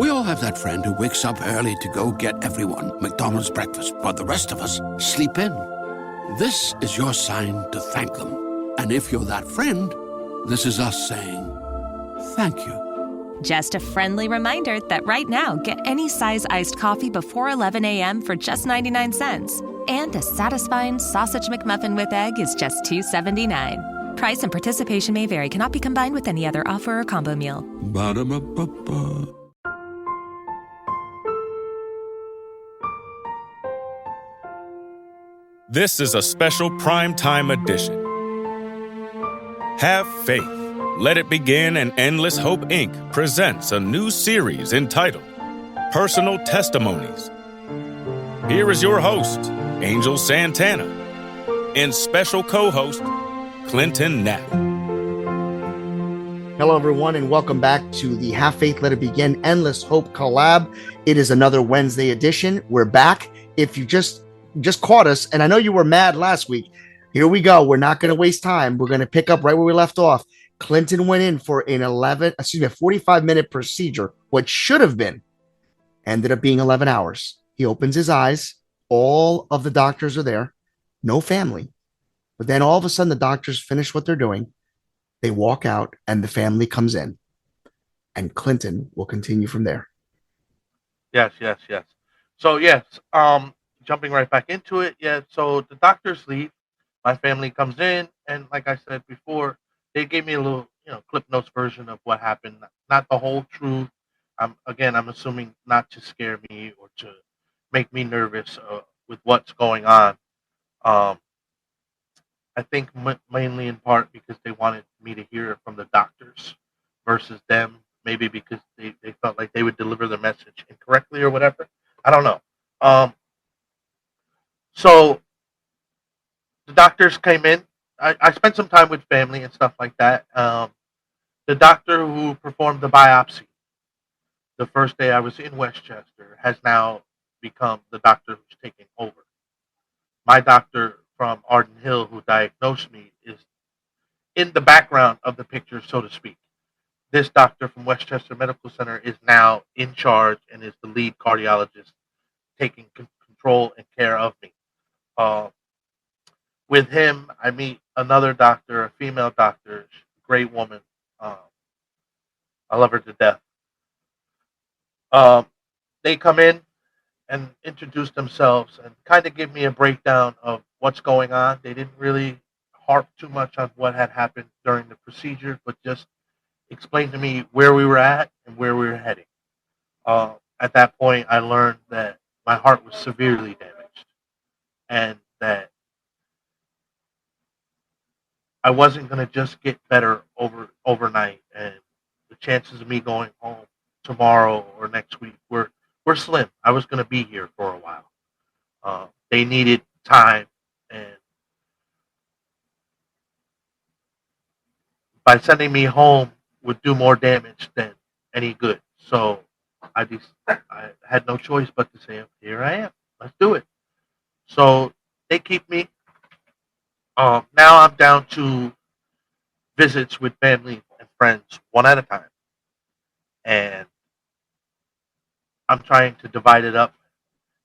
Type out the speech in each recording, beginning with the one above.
We all have that friend who wakes up early to go get everyone McDonald's breakfast, while the rest of us sleep in. This is your sign to thank them. And if you're that friend, this is us saying thank you. Just a friendly reminder that right now, get any size iced coffee before 11 a.m. for just 99 cents. And a satisfying sausage McMuffin with egg is just $2.79. Price and participation may vary. Cannot be combined with any other offer or combo meal. Ba-da-ba-ba-ba. This is a special primetime edition. Have faith. Let It Begin and Endless Hope Inc. presents a new series entitled Personal Testimonies. Here is your host, Angel Santana, and special co-host, Clinton Knapp. Hello, everyone, and welcome back to the Have Faith, Let It Begin, Endless Hope collab. It is another Wednesday edition. We're back. If you just caught us, and I know you were mad last week, here we go. We're not going to waste time. We're going to pick up right where we left off. Clinton went in for a 45-minute procedure, what should have been, ended up being 11 hours. He opens his eyes. All of the doctors are there. No family. But then all of a sudden, the doctors finish what they're doing. They walk out, and the family comes in. And Clinton will continue from there. Yes. So, yes, jumping right back into it. Yeah, so the doctors leave. My family comes in, and like I said before, they gave me a little, Clip Notes version of what happened. Not the whole truth. I'm assuming not to scare me or to make me nervous with what's going on. I think mainly in part because they wanted me to hear it from the doctors versus them, maybe because they felt like they would deliver the message incorrectly or whatever. I don't know. So the doctors came in. I spent some time with family and stuff like that. The doctor who performed the biopsy the first day I was in Westchester has now become the doctor who's taking over. My doctor from Arden Hill, who diagnosed me, is in the background of the picture, so to speak. This doctor from Westchester Medical Center is now in charge and is the lead cardiologist taking control and care of me. With him, I meet another doctor, a female doctor, great woman. I love her to death. They come in and introduce themselves and kind of give me a breakdown of what's going on. They didn't really harp too much on what had happened during the procedure, but just explained to me where we were at and where we were heading. At that point, I learned that my heart was severely damaged and that I wasn't going to just get better overnight, and the chances of me going home tomorrow or next week were slim. I was going to be here for a while. They needed time, and by sending me home would do more damage than any good. So I had no choice but to say, here I am. Let's do it. So they keep me. Now I'm down to visits with family and friends one at a time. And I'm trying to divide it up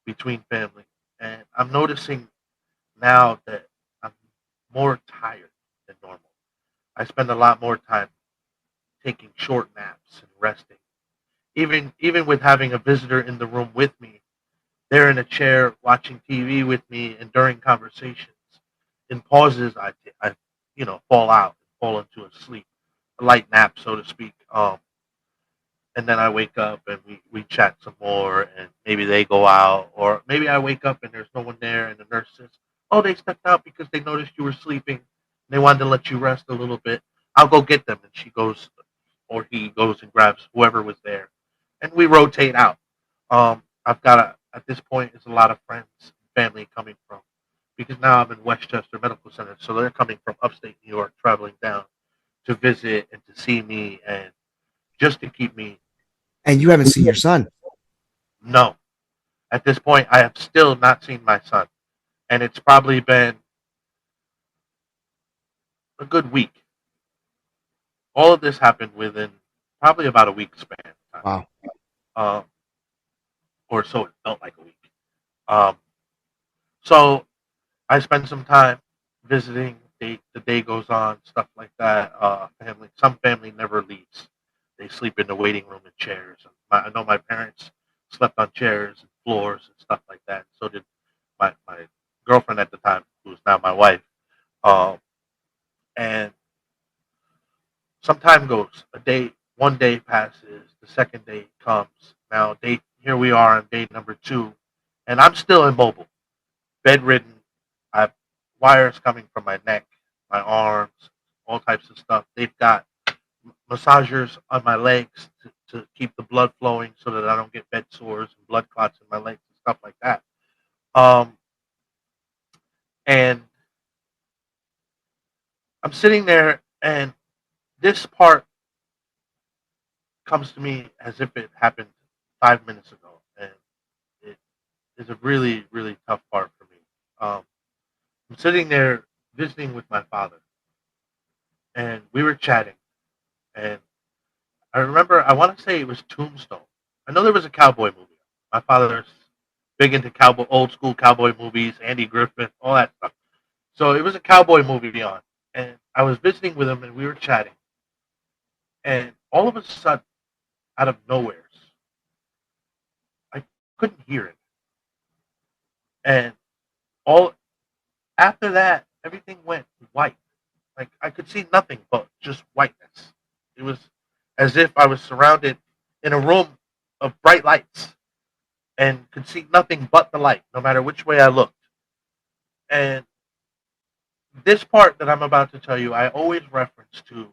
between family. And I'm noticing now that I'm more tired than normal. I spend a lot more time taking short naps and resting. Even with having a visitor in the room with me, they're in a chair watching TV with me, and during conversations, in pauses, I fall out, fall into a sleep, a light nap, so to speak. And then I wake up and we chat some more, and maybe they go out, or maybe I wake up and there's no one there, and the nurse says, "Oh, they stepped out because they noticed you were sleeping. They wanted to let you rest a little bit. I'll go get them." And she goes, or he goes and grabs whoever was there, and we rotate out. I've got at this point, it's a lot of friends and family coming from, because now I'm in Westchester Medical Center, so they're coming from upstate New York, traveling down to visit and to see me, and just to keep me. And you haven't seen your son? No. At this point, I have still not seen my son, and it's probably been a good week. All of this happened within probably about a week span. Wow. um, or so it felt like a week. Um, so I spend some time visiting. The day goes on, stuff like that. Some family never leaves. They sleep in the waiting room in chairs. I know my parents slept on chairs and floors and stuff like that. So did my girlfriend at the time, who's now my wife. Um, and some time goes. One day passes. The second day comes. Here we are on day number 2, and I'm still immobile, bedridden. I have wires coming from my neck, my arms, all types of stuff. They've got massagers on my legs to keep the blood flowing so that I don't get bed sores and blood clots in my legs and stuff like that. Um, and I'm sitting there, and this part comes to me as if it happened 5 minutes ago, and it is a really, really tough part for me. I'm sitting there visiting with my father, and we were chatting, and I remember, I want to say it was Tombstone. I know there was a cowboy movie. My father's big into old school cowboy movies, Andy Griffith, all that stuff. So it was a cowboy movie on, and I was visiting with him, and we were chatting, and all of a sudden, out of nowhere, I couldn't hear it, and all after that, everything went white. Like I could see nothing but just whiteness. It was as if I was surrounded in a room of bright lights and could see nothing but the light, no matter which way I looked. And this part that I'm about to tell you, I always reference to.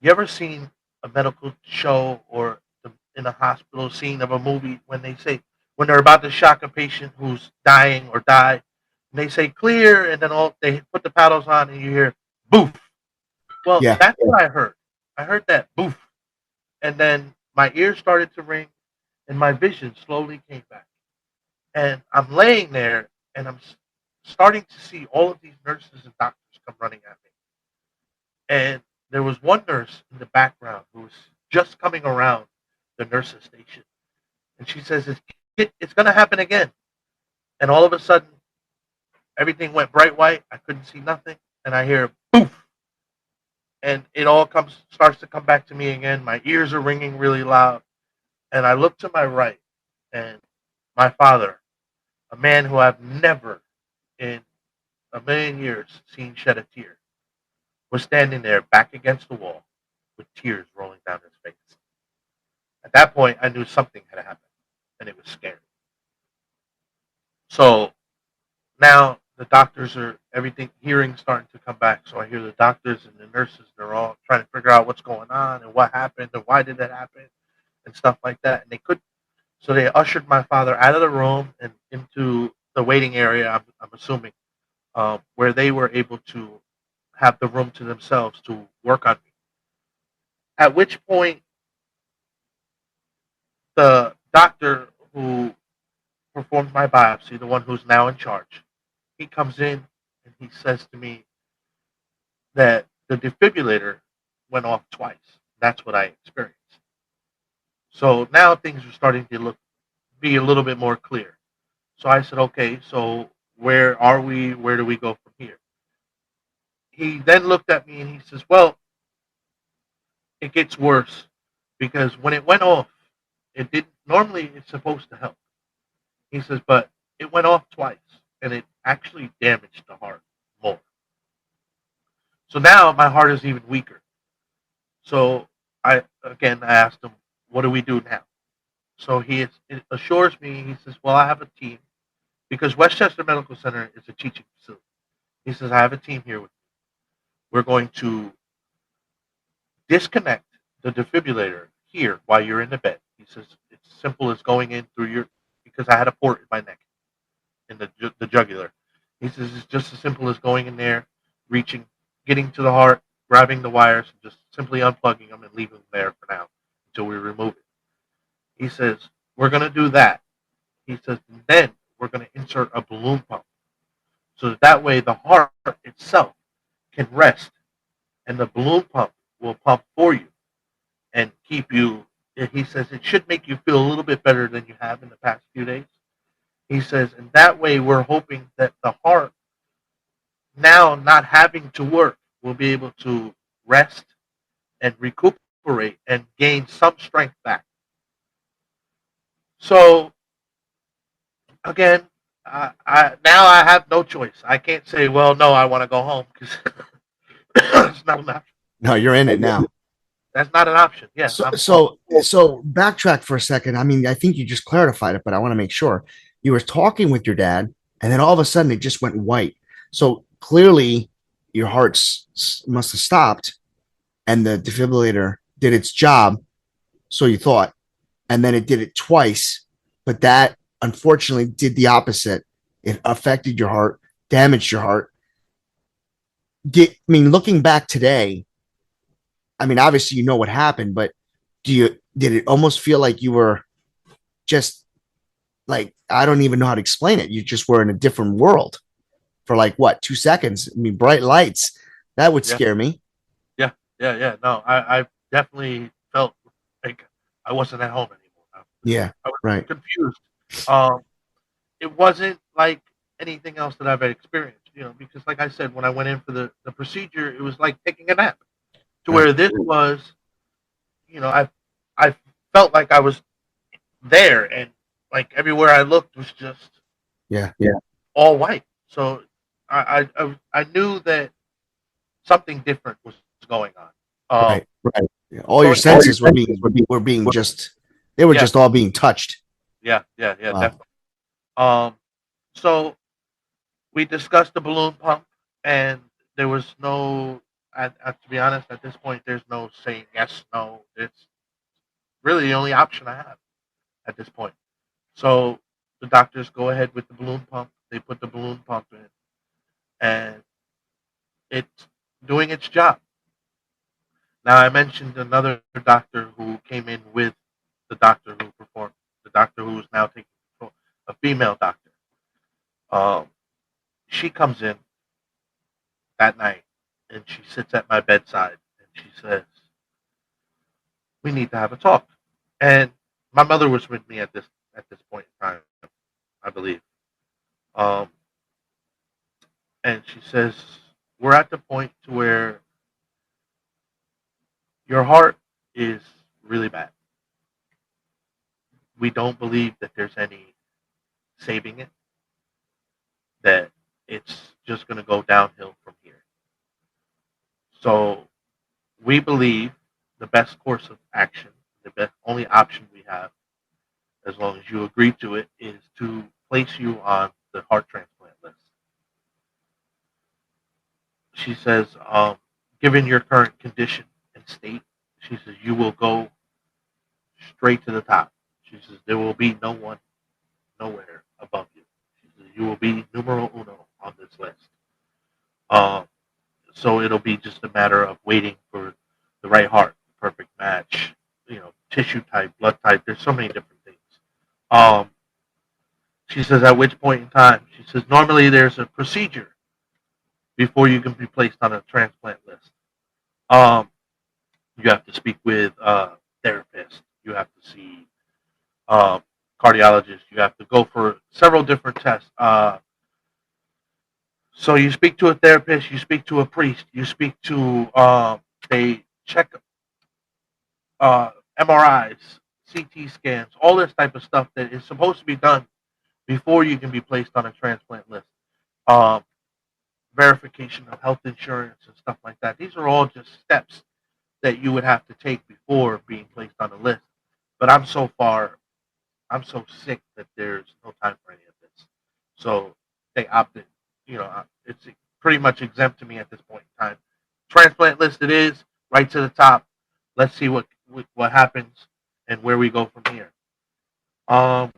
You ever seen a medical show or in a hospital scene of a movie when they say when they're about to shock a patient who's dying or die, and they say clear, and then they put the paddles on, and you hear boof. Well, Yeah. that's what I heard. I heard that boof, and then my ears started to ring, and my vision slowly came back. And I'm laying there, and starting to see all of these nurses and doctors come running at me. And there was one nurse in the background who was just coming around the nurses station, and she says, "It's going to happen again." And all of a sudden, everything went bright white. I couldn't see nothing, and I hear poof, and it all starts to come back to me again. My ears are ringing really loud, and I look to my right, and my father, a man who I've never in a million years seen shed a tear, was standing there back against the wall with tears rolling down his face. At that point, I knew something had happened, and it was scary. So now the doctors are everything hearing starting to come back. So I hear the doctors and the nurses. They're all trying to figure out what's going on and what happened and why did it happen and stuff like that. And they could, so they ushered my father out of the room and into the waiting area. I'm assuming where they were able to have the room to themselves to work on me. At which point, the doctor who performed my biopsy, the one who's now in charge, he comes in and he says to me that the defibrillator went off twice. That's what I experienced. So now things are starting to be a little bit more clear. So I said, okay, so where are we? Where do we go from here? He then looked at me and he says, well, it gets worse because when it went off, it didn't. Normally, it's supposed to help. He says, but it went off twice, and it actually damaged the heart more. So now my heart is even weaker. So I asked him, what do we do now? So it assures me. He says, well, I have a team because Westchester Medical Center is a teaching facility. He says, I have a team here with me. We're going to disconnect the defibrillator here while you're in the bed. He says, it's simple as going in through because I had a port in my neck, in the jugular. He says, it's just as simple as going in there, reaching, getting to the heart, grabbing the wires, and just simply unplugging them and leaving them there for now until we remove it. He says, we're going to do that. He says, and then we're going to insert a balloon pump so that way the heart itself can rest and the balloon pump will pump for you and keep you he says it should make you feel a little bit better than you have in the past few days. He says, and that way we're hoping that the heart, now not having to work, will be able to rest and recuperate and gain some strength back. So again, now I have no choice. I can't say, well, no, I want to go home because it's not an option. No, you're in it now. That's not an option. Yeah, So backtrack for a second. I mean, I think you just clarified it, but I want to make sure. You were talking with your dad, and then all of a sudden it just went white. So clearly your heart must have stopped, and the defibrillator did its job. So you thought, and then it did it twice, but that unfortunately did the opposite. It affected your heart, damaged your heart. Looking back today, I mean, obviously you know what happened, but did it almost feel like you were just like, I don't even know how to explain it. You just were in a different world for like what, 2 seconds? I mean, bright lights. That would scare me. Yeah. No, I definitely felt like I wasn't at home anymore. Yeah, I was right. confused. Um, it wasn't like anything else that I've experienced, because like I said, when I went in for the procedure, it was like taking a nap. To Right. where this was, I felt like I was there, and like everywhere I looked was just Yeah. all white. So I knew that something different was going on. Right. Yeah. All your Going senses were being just, they were Yeah, just all being touched. yeah, Wow. definitely. Um, so we discussed the balloon pump, and there was no. To be honest, at this point, there's no saying yes, no. It's really the only option I have at this point. So the doctors go ahead with the balloon pump. They put the balloon pump in, and it's doing its job. Now, I mentioned another doctor who came in with the doctor who performed, the doctor who is now taking control, a female doctor. Um, she comes in that night, and she sits at my bedside, and she says, "We need to have a talk." And my mother was with me at this point in time, I believe. Um, and she says, "We're at the point to where your heart is really bad. We don't believe that there's any saving it, that it's just going to go downhill from here. So we believe the best course of action, the best only option we have, as long as you agree to it, is to place you on the heart transplant list." She says, given your current condition and state, she says, you will go straight to the top. She says, there will be no one, nowhere above you. She says, you will be numero uno on this list. Um, so it'll be just a matter of waiting for the right heart, the perfect match, tissue type, blood type. There's so many different things. Um, she says, at which point in time, she says, normally there's a procedure before you can be placed on a transplant list. You have to speak with a therapist. You have to see a cardiologist. You have to go for several different tests. So you speak to a therapist. You speak to a priest. You speak to they check uh, MRIs, CT scans, all this type of stuff that is supposed to be done before you can be placed on a transplant list. Um, Verification of health insurance and stuff like that. These are all just steps that you would have to take before being placed on the list. But I'm so sick that there's no time for any of this. So they opted, it's pretty much exempt to me at this point in time. Transplant list it is, right to the top. Let's see what happens and where we go from here. Um,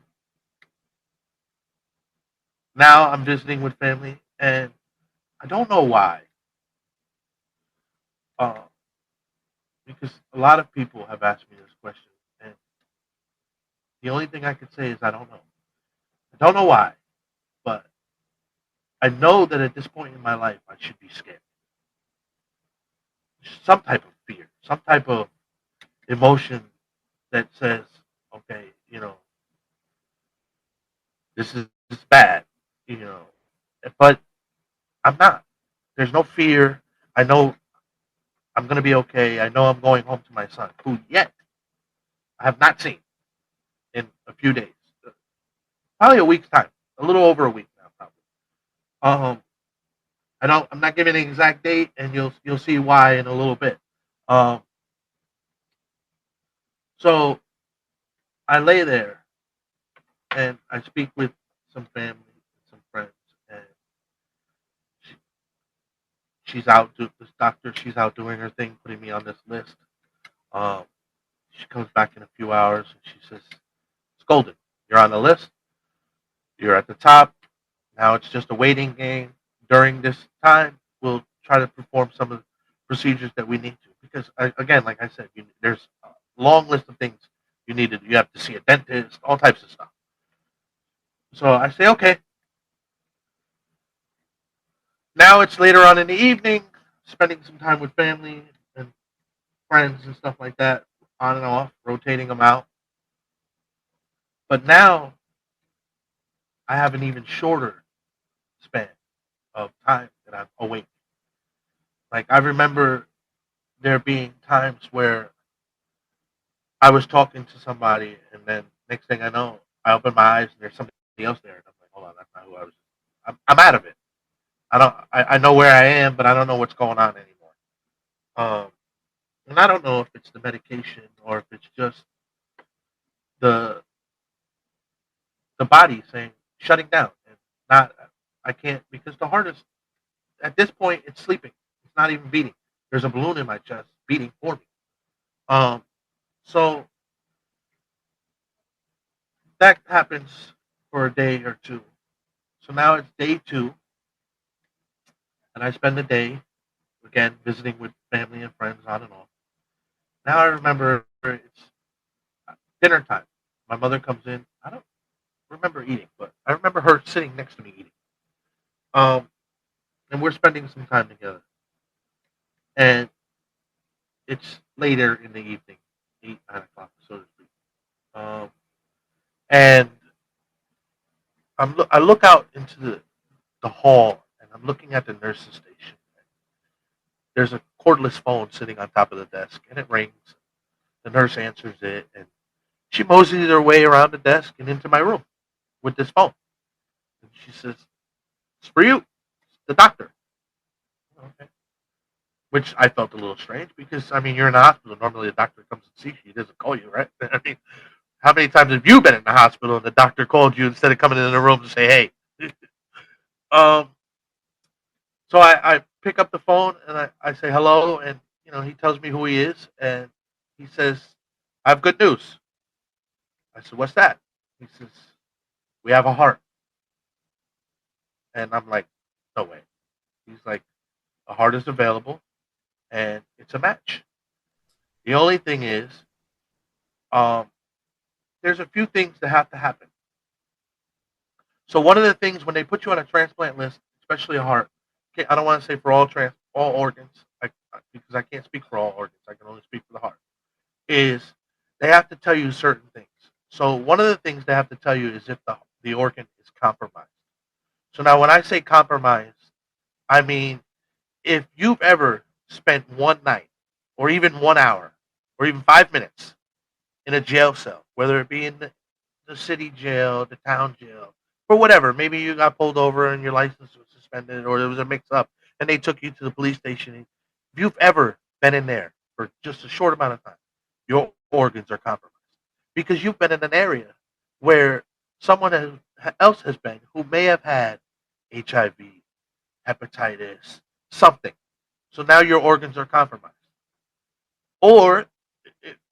Now I'm visiting with family, and I don't know why. Uh, because a lot of people have asked me this question, and the only thing I can say is I don't know. I don't know why, but I know that at this point in my life I should be scared. Some type of fear, some type of emotion that says, okay, this is bad, you know, but I'm not. There's no fear. I know I'm going to be okay. I know I'm going home to my son, who yet I have not seen in a few days, probably a week's time, a little over a week now, probably. I'm not giving an exact date, and you'll see why in a little bit. Um, so I lay there and I speak with some family, some friends, and she, she's out. This doctor, she's out doing her thing, putting me on this list. Um, she comes back in a few hours and she says, "It's golden. You're on the list. You're at the top. Now it's just a waiting game. During this time, we'll try to perform some of the procedures that we need to. Because again, like I said, there's a long list of things you need to do. You have to see a dentist, all types of stuff." So I say, okay. Now it's later on in the evening, spending some time with family and friends and stuff like that, on and off, rotating them out. But now I have an even shorter span of time that I'm awake. Like I remember there being times where I was talking to somebody, and then next thing I know, I open my eyes and there's somebody else there, and I'm like, hold on, that's not who I was. I'm out of it. I know where I am, but I don't know what's going on anymore. Um, and I don't know if it's the medication or if it's just the the body saying shutting down and not. I can't, because the heart is, at this point, it's sleeping. It's not even beating. There's a balloon in my chest beating for me. Um, so that happens for a day or two. So now it's day two, and I spend the day again visiting with family and friends on and off. Now I remember it's dinner time. My mother comes in. I don't remember eating, but I remember her sitting next to me eating. Um, and we're spending some time together. And it's later in the evening, 8, 9 o'clock, so to speak. Um, and I look out into the hall, and I'm looking at the nurse's station. There's a cordless phone sitting on top of the desk, and it rings. The nurse answers it, and she moseys her way around the desk and into my room with this phone. And she says, "It's for you. It's the doctor." Okay. Which I felt a little strange because, I mean, you're in the hospital. Normally, the doctor comes and sees you. He doesn't call you, right? I mean, how many times have you been in the hospital and the doctor called you instead of coming in the room to say, "Hey"? um, so I pick up the phone and I say hello, and he tells me who he is, and he says, "I have good news." I said, "What's that?" He says, "We have a heart." And I'm like, "No way." He's like, "A heart is available, and it's a match. The only thing is, um, there's a few things that have to happen." So one of the things when they put you on a transplant list, especially a heart, okay, I don't want to say for all organs, because I can't speak for all organs. I can only speak for the heart. Is they have to tell you certain things. So one of the things they have to tell you is if the organ is compromised. So now when I say compromised, I mean if you've ever spent one night, or even 1 hour, or even 5 minutes in a jail cell, whether it be in the city jail, the town jail, or whatever. Maybe you got pulled over and your license was suspended, or there was a mix up and they took you to the police station. If you've ever been in there for just a short amount of time, your organs are compromised because you've been in an area where else has been who may have had HIV, hepatitis, something. So now your organs are compromised. Or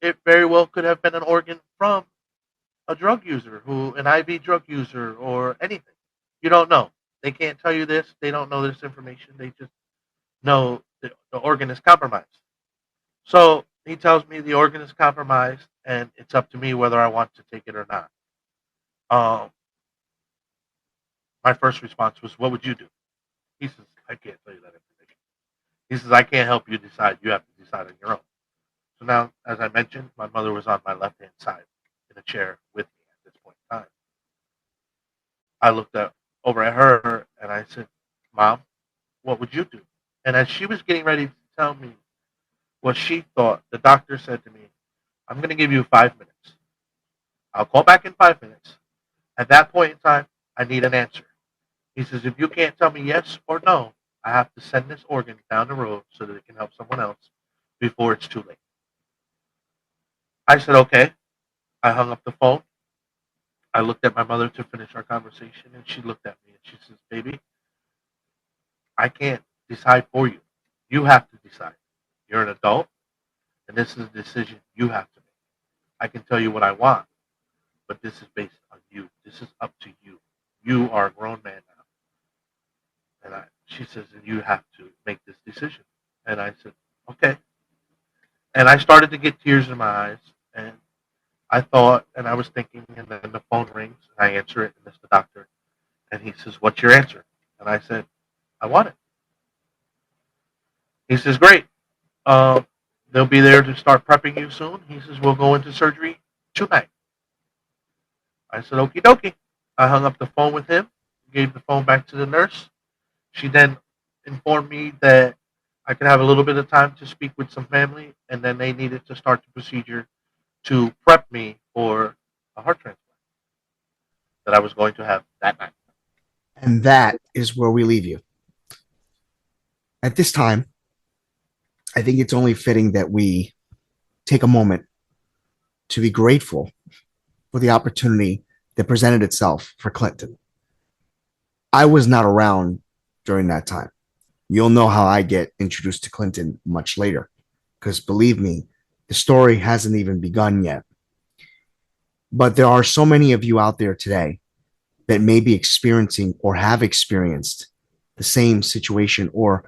it very well could have been an organ from a drug user, an IV drug user, or anything. You don't know. They can't tell you this. They don't know this information. They just know the organ is compromised. So he tells me the organ is compromised, and it's up to me whether I want to take it or not. Um, my first response was, "What would you do?" He says, "I can't tell you that information." He says, "I can't help you decide. You have to decide on your own." So now, as I mentioned, my mother was on my left-hand side in a chair with me at this point in time. I looked over at her and I said, Mom, what would you do? And as she was getting ready to tell me what she thought, the doctor said to me, I'm going to give you 5 minutes. I'll call back in 5 minutes. At that point in time, I need an answer. He says, if you can't tell me yes or no, I have to send this organ down the road so that it can help someone else before it's too late. I said, okay. I hung up the phone. I looked at my mother to finish our conversation, and she looked at me and she says, baby, I can't decide for you. You have to decide. You're an adult, and this is a decision you have to make. I can tell you what I want, but this is based on you. This is up to you. You are a grown man now. And she says, and you have to make this decision. And I said, okay. And I started to get tears in my eyes, and I thought, and I was thinking, and then the phone rings, and I answer it, and it's the doctor. And he says, what's your answer? And I said, I want it. He says, great. They'll be there to start prepping you soon. He says, we'll go into surgery tonight. I said, okie dokie. I hung up the phone with him, gave the phone back to the nurse. She then informed me that I could have a little bit of time to speak with some family, and then they needed to start the procedure to prep me for a heart transplant that I was going to have that night. And that is where we leave you. At this time, I think it's only fitting that we take a moment to be grateful for the opportunity that presented itself for Clinton. I was not around during that time. You'll know how I get introduced to Clinton much later, because believe me, the story hasn't even begun yet. But there are so many of you out there today that may be experiencing or have experienced the same situation or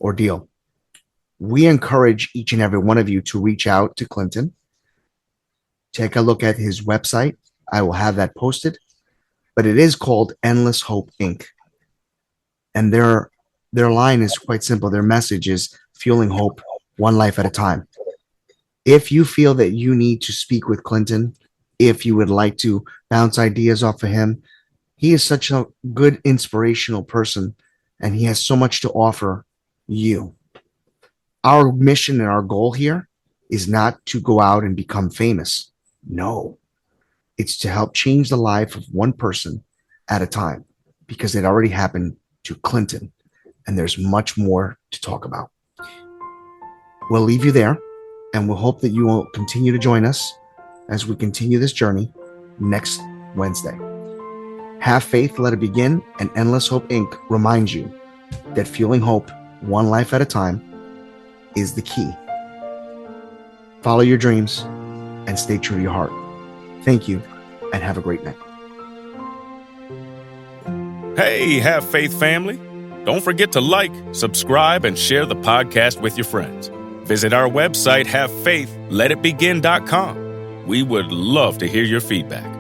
ordeal. We encourage each and every one of you to reach out to Clinton. Take a look at his website. I will have that posted. But it is called Endless Hope Inc. And their line is quite simple. Their message is fueling hope one life at a time. If you feel that you need to speak with Clinton, if you would like to bounce ideas off of him, he is such a good, inspirational person, and he has so much to offer you. Our mission and our goal here is not to go out and become famous. No, it's to help change the life of one person at a time, because it already happened to Clinton, and there's much more to talk about. We'll leave you there, and we'll hope that you will continue to join us as we continue this journey next Wednesday. Have faith, let it begin, and Endless Hope Inc. reminds you that fueling hope one life at a time is the key. Follow your dreams and stay true to your heart. Thank you, and have a great night. Hey, Have Faith family. Don't forget to like, subscribe, and share the podcast with your friends. Visit our website, havefaithletitbegin.com. We would love to hear your feedback.